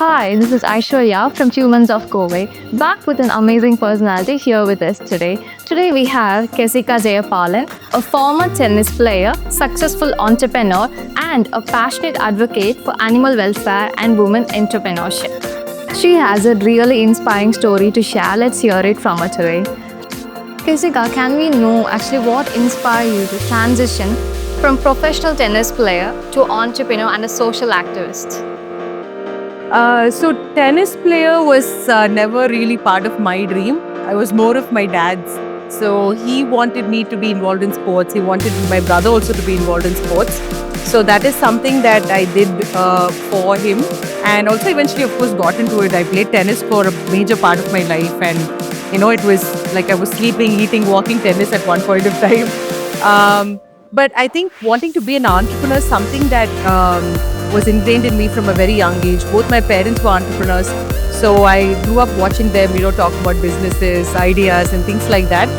Hi, this is Aishwarya from Humans of Kobe, back with an amazing personality here with us today. Today we have Kesika Jayapalan, a former tennis player, successful entrepreneur, and a passionate advocate for animal welfare and women entrepreneurship. She has a really inspiring story to share. Let's hear it from her today. Kesika, can we know actually what inspired you to transition from professional tennis player to entrepreneur and a social activist? So tennis player was never really part of my dream. I was more of my dad's. So he wanted me to be involved in sports. He wanted my brother also to be involved in sports. So that is something that I did for him. And also eventually, of course, got into it. I played tennis for a major part of my life. And, it was like I was sleeping, eating, walking tennis at one point of time. But I think wanting to be an entrepreneur is something that was ingrained in me from a very young age. Both my parents were entrepreneurs, so I grew up watching them, talk about businesses, ideas, and things like that.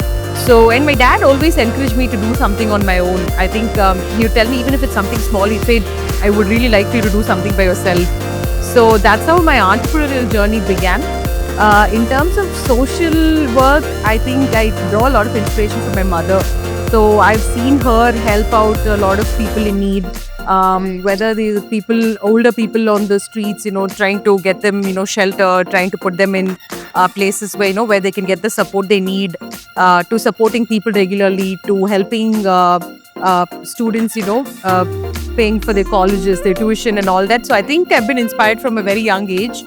So, and my dad always encouraged me to do something on my own. I think he would tell me, even if it's something small, he'd say, I would really like for you to do something by yourself. So that's how my entrepreneurial journey began. In terms of social work, I think I draw a lot of inspiration from my mother. So I've seen her help out a lot of people in need, whether the people, older people on the streets, trying to get them, shelter, trying to put them in places where, where they can get the support they need, to supporting people regularly, to helping students, paying for their colleges, their tuition and all that. So I think I've been inspired from a very young age.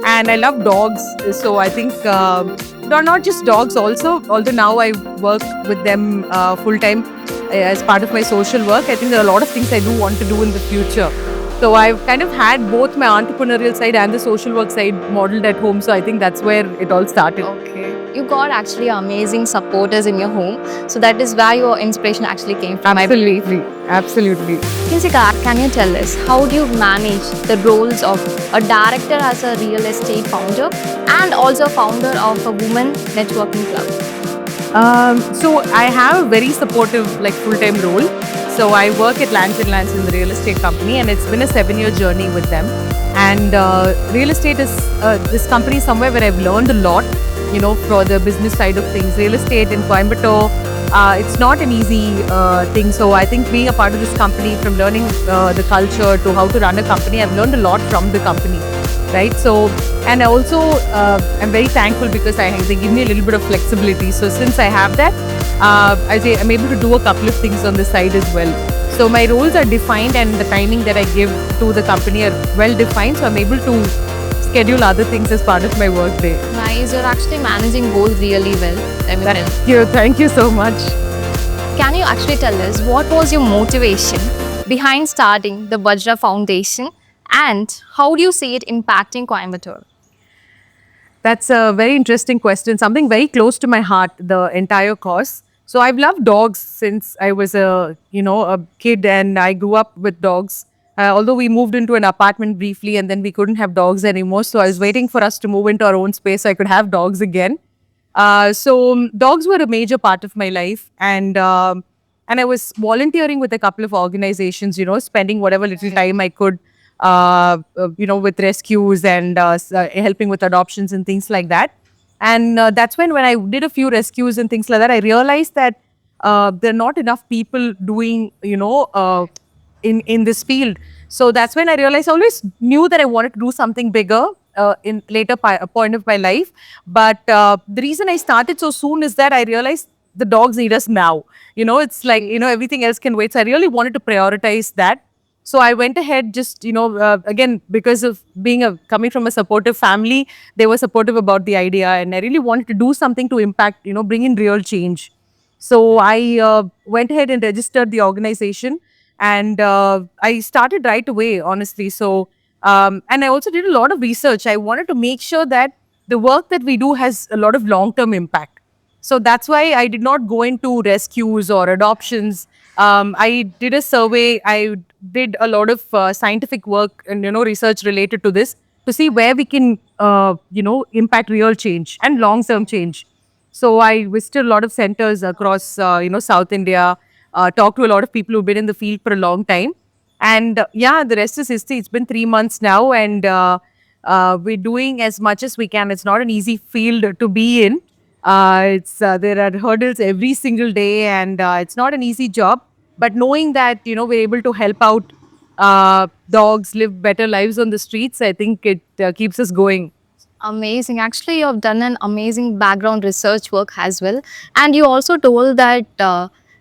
And I love dogs. So I think, not just dogs also, although now I work with them full time as part of my social work. I think there are a lot of things I do want to do in the future. So I've kind of had both my entrepreneurial side and the social work side modeled at home. So I think that's where it all started. Okay. You got actually amazing supporters in your home. So that is where your inspiration actually came from. Absolutely. Absolutely. Kinsika, can you tell us how do you manage the roles of a director as a real estate founder and also founder of a women networking club? So I have a very supportive, full-time role. So I work at Lands and Lands in the real estate company, and it's been a 7-year journey with them. And real estate is this company is somewhere where I've learned a lot, for the business side of things. Real estate in Coimbatore, it's not an easy thing. So I think being a part of this company, from learning the culture to how to run a company, I've learned a lot from the company, right? So, and also I'm very thankful because they give me a little bit of flexibility. So since I have that, I'm able to do a couple of things on the side as well. So my roles are defined, and the timing that I give to the company are well defined. So I'm able to schedule other things as part of my work day. Nice, you're actually managing both really well. Thank you so much. Can you actually tell us what was your motivation behind starting the Vajra Foundation and how do you see it impacting Coimbatore? That's a very interesting question. Something very close to my heart, the entire cause. So I've loved dogs since I was a kid, and I grew up with dogs. Although we moved into an apartment briefly, and then we couldn't have dogs anymore. So I was waiting for us to move into our own space so I could have dogs again. Dogs were a major part of my life, and I was volunteering with a couple of organizations, spending whatever little time I could, with rescues and helping with adoptions and things like that. And that's when I did a few rescues and things like that, I realized that there are not enough people doing, in this field. So that's when I realized I always knew that I wanted to do something bigger in later point of my life. But the reason I started so soon is that I realized the dogs need us now. It's like, everything else can wait. So I really wanted to prioritize that. So I went ahead just, again, because of coming from a supportive family, they were supportive about the idea. And I really wanted to do something to impact, bring in real change. So I went ahead and registered the organization, and I started right away, honestly. So, and I also did a lot of research. I wanted to make sure that the work that we do has a lot of long-term impact. So that's why I did not go into rescues or adoptions. I did a survey. I did a lot of scientific work and, research related to this to see where we can, impact real change and long-term change. So I visited a lot of centers across, South India, talked to a lot of people who've been in the field for a long time. And yeah, the rest is history. It's been 3 months now, and We're doing as much as we can. It's not an easy field to be in. It's There are hurdles every single day, and it's not an easy job. But knowing that we're able to help out dogs live better lives on the streets, I think it keeps us going. Amazing. Actually, you have done an amazing background research work as well. And you also told that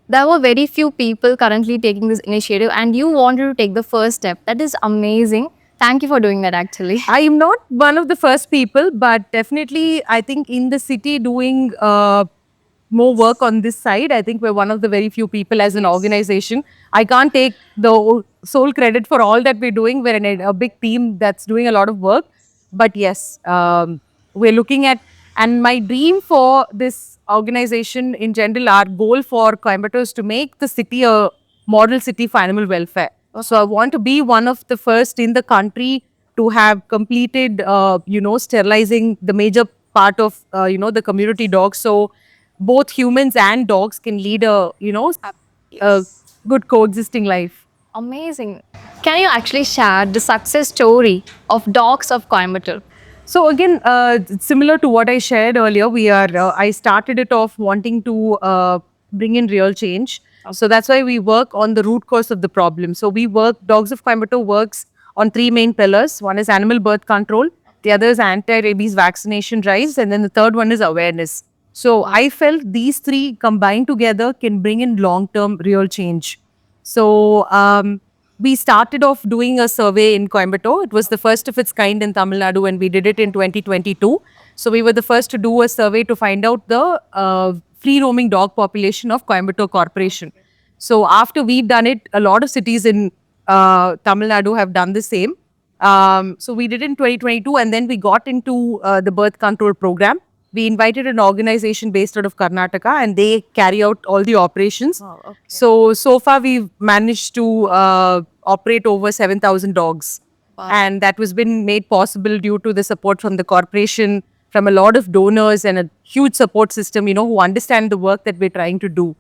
there were very few people currently taking this initiative and you wanted to take the first step. That is amazing. Thank you for doing that actually. I am not one of the first people, but definitely I think in the city doing more work on this side, I think we're one of the very few people as an organization. I can't take the sole credit for all that we're doing. We're in a big team that's doing a lot of work. But yes, we're looking at, and my dream for this organization in general, our goal for Coimbatore is to make the city a model city for animal welfare. So I want to be one of the first in the country to have completed, sterilizing the major part of, the community dogs. So both humans and dogs can lead a good coexisting life. Amazing. Can you actually share the success story of Dogs of Coimbatore? So again, similar to what I shared earlier, I started it off wanting to bring in real change. So that's why we work on the root cause of the problem. So Dogs of Coimbatore works on three main pillars. One is animal birth control, the other is anti-rabies vaccination drives, and then the third one is awareness. So I felt these three combined together can bring in long-term real change. So we started off doing a survey in Coimbatore. It was the first of its kind in Tamil Nadu, and we did it in 2022. So we were the first to do a survey to find out the free roaming dog population of Coimbatore Corporation. So after we've done it, a lot of cities in Tamil Nadu have done the same. So we did it in 2022, and then we got into the birth control program. We invited an organization based out of Karnataka, and they carry out all the operations. Oh, okay. So far we've managed to operate over 7,000 dogs. Wow. And that was been made possible due to the support from the corporation, from a lot of donors and a huge support system, who understand the work that we're trying to do.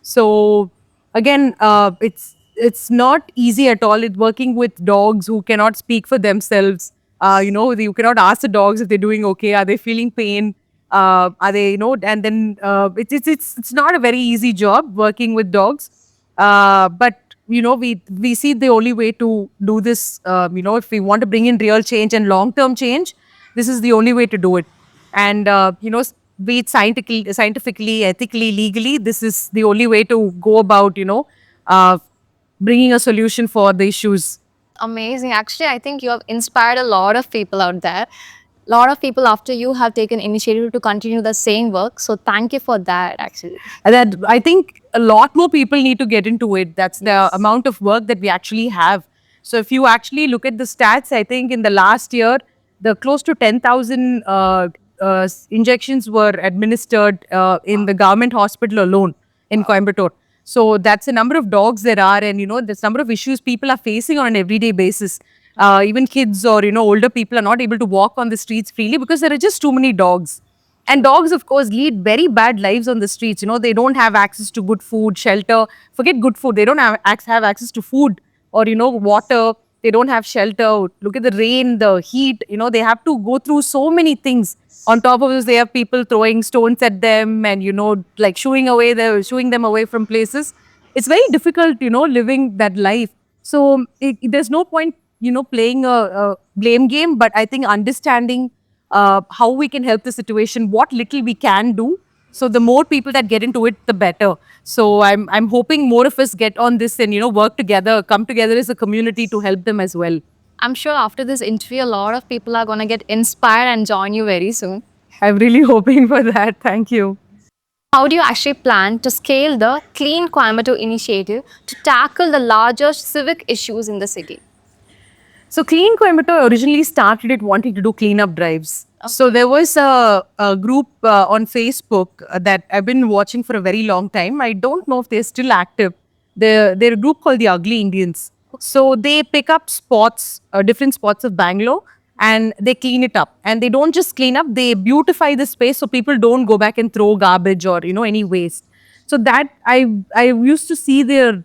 So again, it's not easy at all. It's working with dogs who cannot speak for themselves. You cannot ask the dogs if they're doing okay. Are they feeling pain? Are they, and then it's not a very easy job working with dogs. But we see the only way to do this. If we want to bring in real change and long-term change, this is the only way to do it. And be it scientifically, ethically, legally, this is the only way to go about bringing a solution for the issues. Amazing. Actually, I think you have inspired a lot of people out there. A lot of people after you have taken initiative to continue the same work. So thank you for that actually. And that I think a lot more people need to get into it. That's the amount of work that we actually have. So if you actually look at the stats, I think in the last year, the close to 10,000 injections were administered in the government hospital alone in Coimbatore. So that's the number of dogs there are, and this number of issues people are facing on an everyday basis. Even kids or older people are not able to walk on the streets freely because there are just too many dogs. And dogs, of course, lead very bad lives on the streets. They don't have access to good food, shelter. Forget good food. They don't have access to food or, water. They don't have shelter. Look at the rain, the heat. They have to go through so many things. On top of this, they have people throwing stones at them and, like shooing them away from places. It's very difficult, living that life. So there's no point, playing a blame game, but I think understanding how we can help the situation, what little we can do. So the more people that get into it, the better. So I'm hoping more of us get on this and work together, come together as a community to help them as well. I'm sure after this interview, a lot of people are going to get inspired and join you very soon. I'm really hoping for that. Thank you. How do you actually plan to scale the Clean Coimbatore initiative to tackle the larger civic issues in the city? So Clean Coimbatore originally started it wanting to do cleanup drives. So there was a group on Facebook that I've been watching for a very long time. I don't know if they're still active. They're a group called the Ugly Indians. So they pick up spots, different spots of Bangalore, and they clean it up. And they don't just clean up, they beautify the space so people don't go back and throw garbage or, any waste. So that I used to see their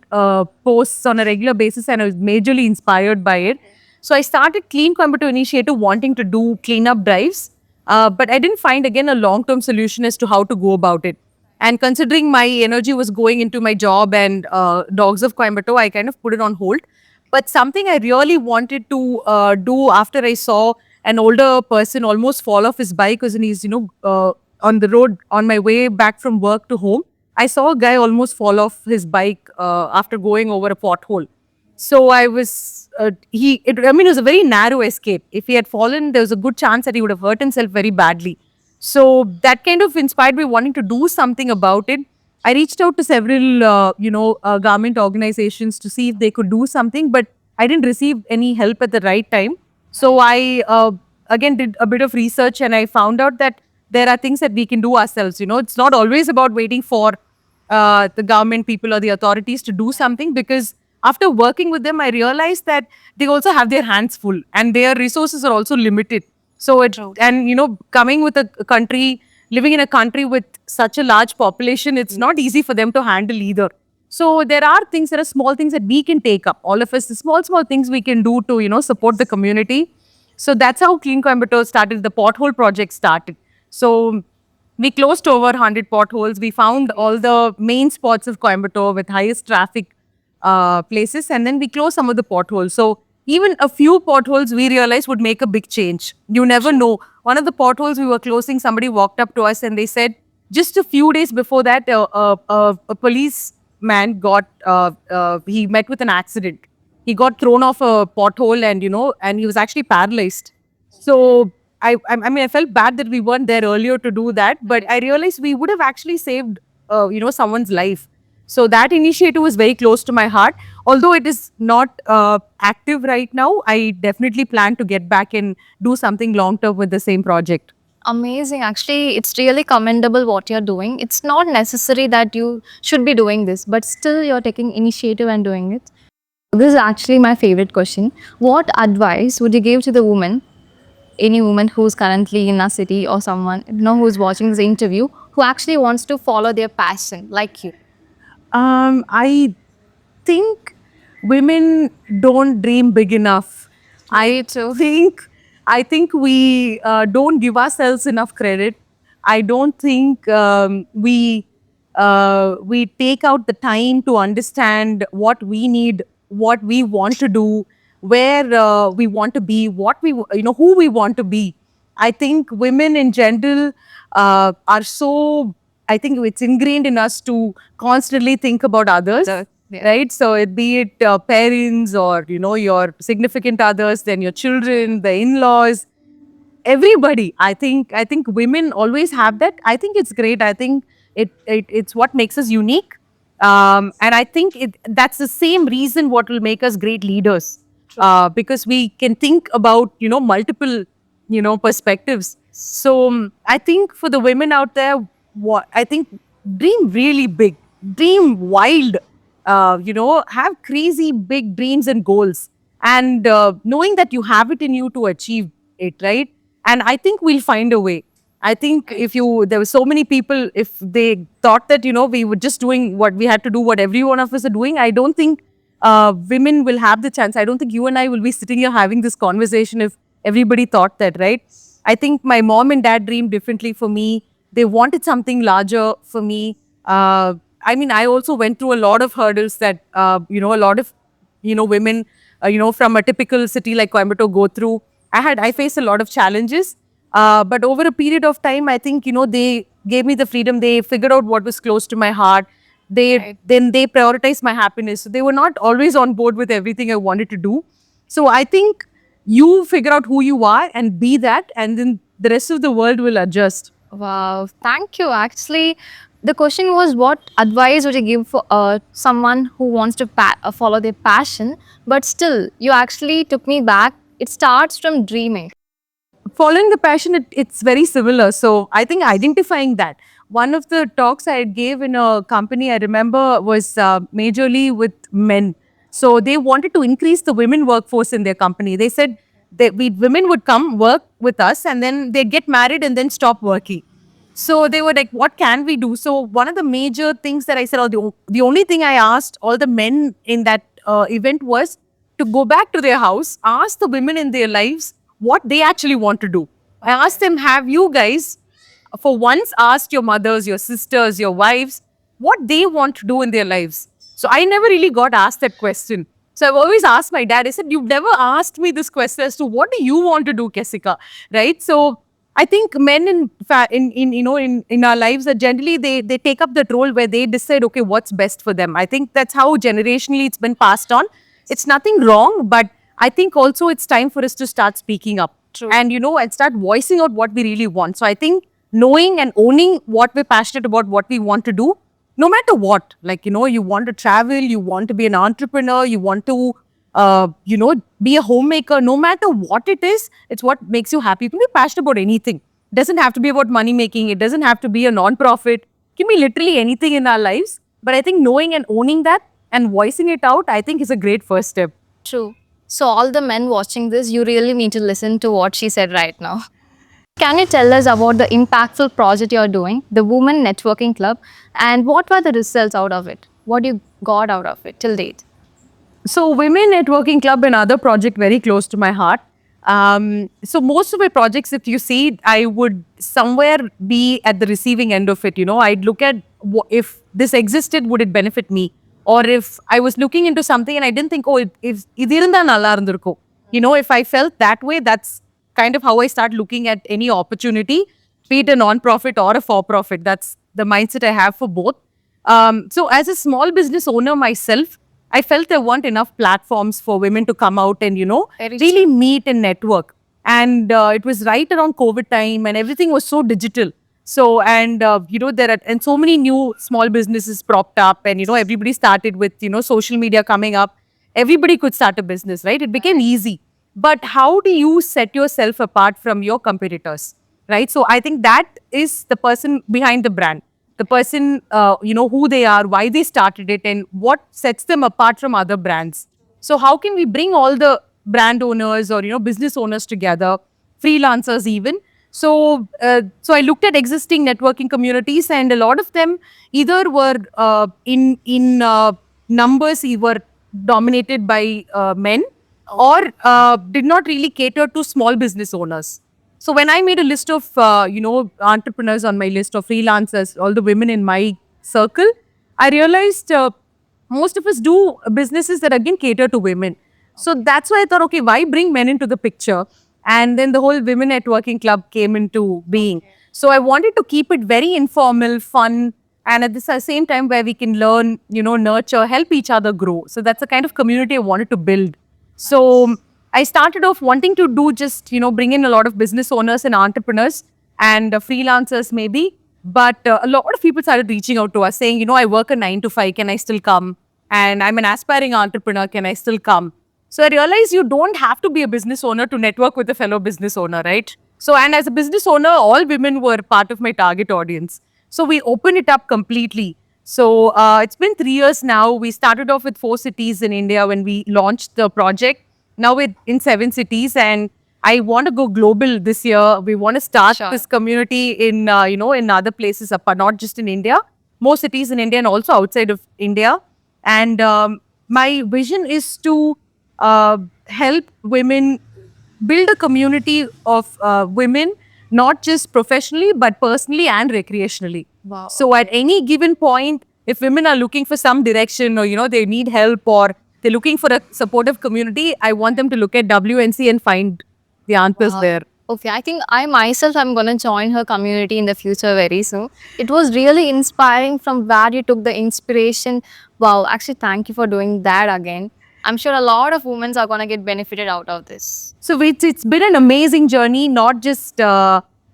posts on a regular basis and I was majorly inspired by it. So I started Clean Coimbatore initiative wanting to do cleanup drives, but I didn't find again a long-term solution as to how to go about it. And considering my energy was going into my job and Dogs of Coimbatore, I kind of put it on hold. But something I really wanted to do after I saw an older person almost fall off his bike because he's, on the road on my way back from work to home. I saw a guy almost fall off his bike after going over a pothole. So I was, I mean, it was a very narrow escape. If he had fallen, there was a good chance that he would have hurt himself very badly. So that kind of inspired me wanting to do something about it. I reached out to several, government organizations to see if they could do something, but I didn't receive any help at the right time. So I, again, did a bit of research and I found out that there are things that we can do ourselves. It's not always about waiting for the government people or the authorities to do something, because after working with them, I realized that they also have their hands full and their resources are also limited. So and coming with a country, living in a country with such a large population, it's not easy for them to handle either. So there are small things that we can take up. All of us, the small things we can do to, support the community. So that's how Clean Coimbatore started. The pothole project started. So we closed over 100 potholes. We found all the main spots of Coimbatore with highest traffic places, and then we closed some of the potholes. So even a few potholes we realized would make a big change. You never know. One of the potholes we were closing, somebody walked up to us and they said, just a few days before that, a policeman he met with an accident. He got thrown off a pothole and he was actually paralyzed. So I felt bad that we weren't there earlier to do that, but I realized we would have actually saved, someone's life. So that initiative was very close to my heart. Although it is not active right now, I definitely plan to get back and do something long term with the same project. Amazing. Actually, it's really commendable what you're doing. It's not necessary that you should be doing this, but still you're taking initiative and doing it. This is actually my favorite question. What advice would you give to the woman, any woman who's currently in a city or someone who's watching this interview who actually wants to follow their passion like you? I think women don't dream big enough. I too. I think we don't give ourselves enough credit. I don't think we take out the time to understand what we need, what we want to do, where we want to be, who we want to be. I think women in general are so. I think it's ingrained in us to constantly think about others, Yeah. right? So it be it parents or your significant others, then your children, the in-laws, everybody. I think women always have that. I think it's great. I think it's what makes us unique, and I think that's the same reason what will make us great leaders, because we can think about multiple perspectives. So I think for the women out there, what I think, dream really big, dream wild, have crazy big dreams and goals, and knowing that you have it in you to achieve it, right? And I think we'll find a way. I think there were so many people, if they thought that, we were just doing what we had to do, what every one of us are doing, I don't think women will have the chance. I don't think you and I will be sitting here having this conversation if everybody thought that, right? I think my mom and dad dreamed differently for me. They wanted something larger for me. I also went through a lot of hurdles that, a lot of, women, from a typical city like Coimbatore go through. I faced a lot of challenges. But over a period of time, I think, they gave me the freedom. They figured out what was close to my heart. Then they prioritized my happiness. So they were not always on board with everything I wanted to do. So I think you figure out who you are and be that, and then the rest of the world will adjust. Wow, thank you. Actually, the question was what advice would you give for someone who wants to follow their passion, but still, you actually took me back. It starts from dreaming. Following the passion, it's very similar. So I think identifying that. One of the talks I gave in a company, I remember, was majorly with men. So they wanted to increase the women workforce in their company. They said that women would come work with us and then they'd get married and then stop working. So they were like, what can we do? So one of the major things that I said, or the only thing I asked all the men in that event was to go back to their house, ask the women in their lives what they actually want to do. I asked them, have you guys for once asked your mothers, your sisters, your wives what they want to do in their lives? So I never really got asked that question. So I've always asked my dad, I said, you've never asked me this question as to what do you want to do, Kesika? Right? So I think men in our lives are generally they take up that role where they decide, okay, what's best for them. I think that's how generationally it's been passed on. It's nothing wrong, but I think also it's time for us to start speaking up. True. And and start voicing out what we really want. So I think knowing and owning what we're passionate about, what we want to do, no matter what, like, you want to travel, you want to be an entrepreneur, you want to, be a homemaker, no matter what it is, it's what makes you happy. You can be passionate about anything. It doesn't have to be about money making. It doesn't have to be a non-profit. It can be literally anything in our lives. But I think knowing and owning that and voicing it out, I think is a great first step. True. So, all the men watching this, you really need to listen to what she said right now. Can you tell us about the impactful project you're doing, the Women Networking Club, and what were the results out of it? What you got out of it till date? So, Women Networking Club, another project very close to my heart. So, most of my projects, if you see, I would somewhere be at the receiving end of it. I'd look at if this existed, would it benefit me? Or if I was looking into something and I didn't think, oh, if I felt that way, that's kind of how I start looking at any opportunity, be it a non-profit or a for-profit. That's the mindset I have for both. So as a small business owner myself, I felt there weren't enough platforms for women to come out and, Very really meet and network. And it was right around COVID time and everything was so digital. So, and, there are and so many new small businesses propped up and, everybody started with, social media coming up. Everybody could start a business, right? It became easy. But how do you set yourself apart from your competitors, right? So, I think that is the person behind the brand, the person, who they are, why they started it, and what sets them apart from other brands. So, how can we bring all the brand owners or, business owners together, freelancers even? So, so I looked at existing networking communities, and a lot of them either were in numbers, were dominated by men, or did not really cater to small business owners. So, when I made a list of entrepreneurs on my list of freelancers, all the women in my circle, I realized most of us do businesses that again cater to women. So that's why I thought, okay, why bring men into the picture? And then the whole Women Networking Club came into being. So I wanted to keep it very informal, fun, and at the same time where we can learn, nurture, help each other grow. So that's the kind of community I wanted to build. So I started off wanting to do just, bring in a lot of business owners and entrepreneurs and freelancers maybe. But a lot of people started reaching out to us saying, I work a 9 to 5, can I still come? And I'm an aspiring entrepreneur, can I still come? So I realized you don't have to be a business owner to network with a fellow business owner, right? So, and as a business owner, all women were part of my target audience. So we opened it up completely. So it's been 3 years now. We started off with 4 cities in India when we launched the project. Now we're in 7 cities, and I want to go global this year. We want to start this community in, in other places, not just in India, more cities in India and also outside of India. And my vision is to help women build a community of women, not just professionally, but personally and recreationally. Wow. So at any given point, if women are looking for some direction or, they need help or they're looking for a supportive community, I want them to look at WNC and find the answers there. Okay, I think I myself am going to join her community in the future very soon. It was really inspiring from where you took the inspiration. Wow, actually, thank you for doing that again. I'm sure a lot of women are going to get benefited out of this. So it's been an amazing journey, not just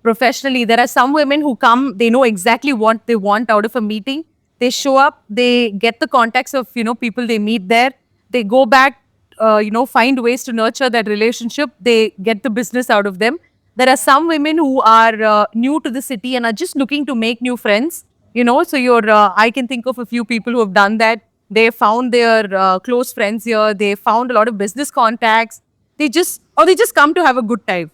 professionally. There are some women who come, they know exactly what they want out of a meeting. They show up, they get the contacts of, people they meet there. They go back, find ways to nurture that relationship. They get the business out of them. There are some women who are new to the city and are just looking to make new friends. So I can think of a few people who have done that. They found their close friends here. They found a lot of business contacts. They just come to have a good time,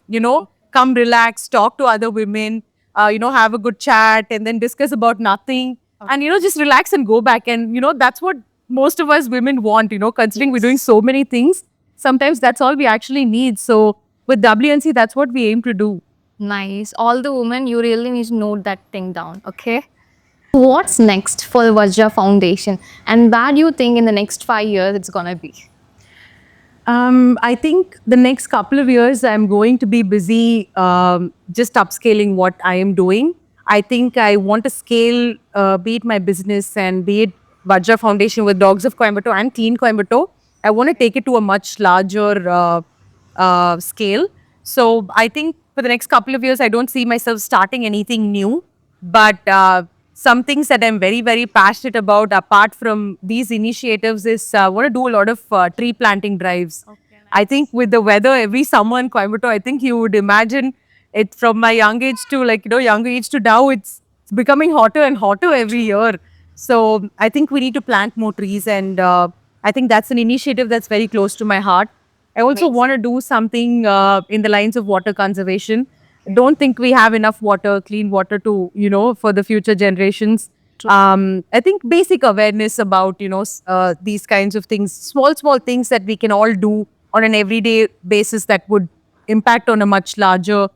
come relax, talk to other women, have a good chat and then discuss about nothing. And, just relax and go back. And, that's what most of us women want, considering we're doing so many things. sometimes that's all we actually need. So with WNC, that's what we aim to do. Nice. All the women, you really need to note that thing down, okay? What's next for the Vajra Foundation? And where do you think in the next 5 years it's gonna be? I think the next couple of years, I'm going to be busy just upscaling what I am doing. I think I want to scale, be it my business and be it Vajra Foundation with Dogs of Coimbatore and Clean Coimbatore. I want to take it to a much larger scale. So I think for the next couple of years, I don't see myself starting anything new. But some things that I'm very, very passionate about, apart from these initiatives, is I want to do a lot of tree planting drives. I think with the weather every summer in Coimbatore, I think you would imagine it from my young age to younger age to now, it's becoming hotter and hotter every year. So I think we need to plant more trees, and I think that's an initiative that's very close to my heart. I also want to do something in the lines of water conservation. Don't think we have enough water, clean water to, for the future generations. I think basic awareness about, these kinds of things, small things that we can all do on an everyday basis that would impact on a much larger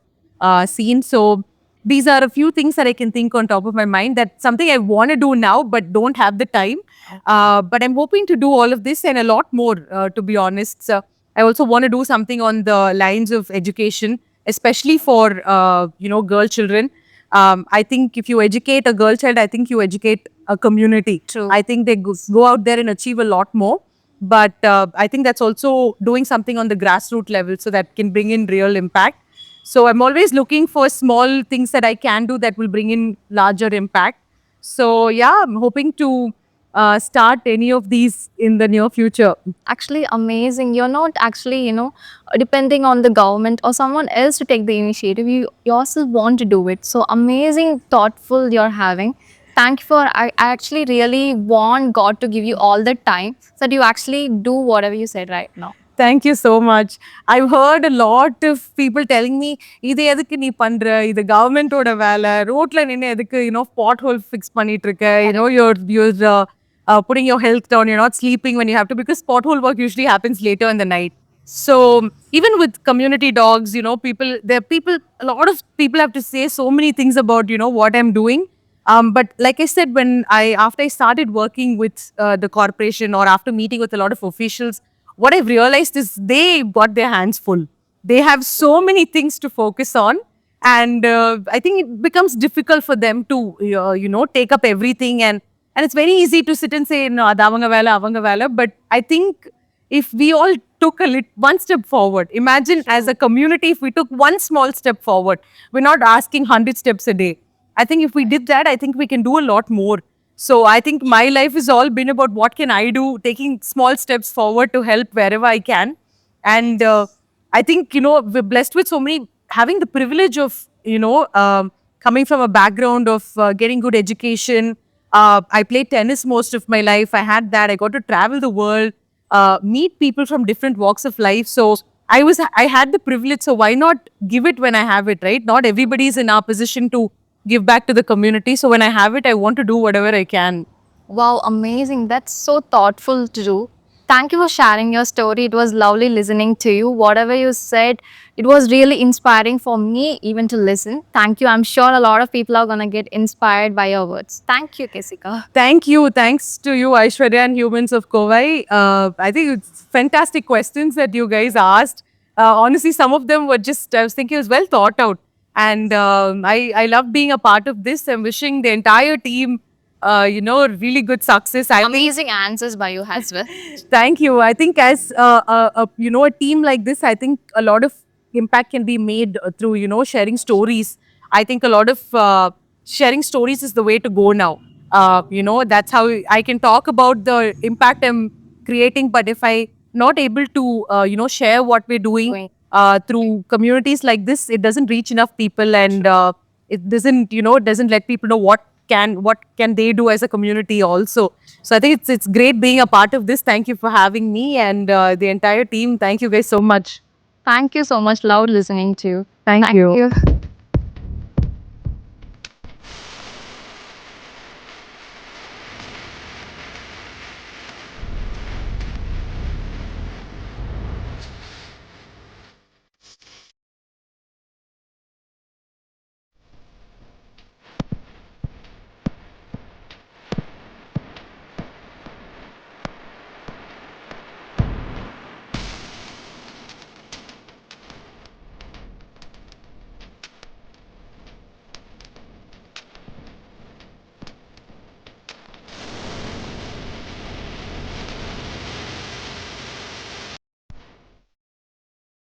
scene. So these are a few things that I can think on top of my mind. That's something I want to do now, but don't have the time. But I'm hoping to do all of this and a lot more, to be honest. So I also want to do something on the lines of education, especially for, girl children. I think if you educate a girl child, I think you educate a community. True. I think they go out there and achieve a lot more. But I think that's also doing something on the grassroots level so that can bring in real impact. So I'm always looking for small things that I can do that will bring in larger impact. So yeah, I'm hoping to start any of these in the near future. Actually, amazing. You're not actually, depending on the government or someone else to take the initiative. You yourself want to do it. So amazing, thoughtful you're having. Thank you for, I actually really want God to give you all the time so that you actually do whatever you said right now. Thank you so much. I've heard a lot of people telling me, இது எதுக்கு நீ பண்ற, இது கவர்மெண்டோட வேலை, ரோட்ல நின்று எதுக்கு, pothole fix பண்ணிட்டு இருக்க, putting your health down, you're not sleeping when you have to, because pothole work usually happens later in the night. So even with community dogs, a lot of people have to say so many things about, what I'm doing. But like I said, after I started working with the corporation, or after meeting with a lot of officials, what I've realized is they got their hands full. They have so many things to focus on. And I think it becomes difficult for them to, take up everything. And it's very easy to sit and say, no, adu avanga vela. But I think if we all took one step forward, imagine as a community, if we took one small step forward, we're not asking 100 steps a day. I think if we did that, I think we can do a lot more. So I think my life has all been about what can I do, taking small steps forward to help wherever I can. And I think, we're blessed with so many, having the privilege of, coming from a background of getting good education. I played tennis most of my life. I had that. I got to travel the world, meet people from different walks of life. So I had the privilege. So why not give it when I have it, right? Not everybody is in our position to give back to the community. So when I have it, I want to do whatever I can. Wow, amazing. That's so thoughtful to do. Thank you for sharing your story. It was lovely listening to you. Whatever you said, it was really inspiring for me even to listen. Thank you. I'm sure a lot of people are going to get inspired by your words. Thank you, Kesika. Thank you. Thanks to you, Aishwarya and Humans of Kovai. I think it's fantastic questions that you guys asked. Honestly, some of them were just, I was thinking it was well thought out. And I love being a part of this. I'm wishing the entire team, really good success. Amazing answers by you as well. Thank you. I think as a team like this, I think a lot of impact can be made through, sharing stories. I think a lot of sharing stories is the way to go now. That's how I can talk about the impact I'm creating. But if I not able to, share what we're doing through communities like this, it doesn't reach enough people, and it doesn't let people know what can they do as a community also. So I think it's great being a part of this. Thank you for having me, and the entire team. Thank you guys so much. Thank you so much. Loved listening to you. Thank you.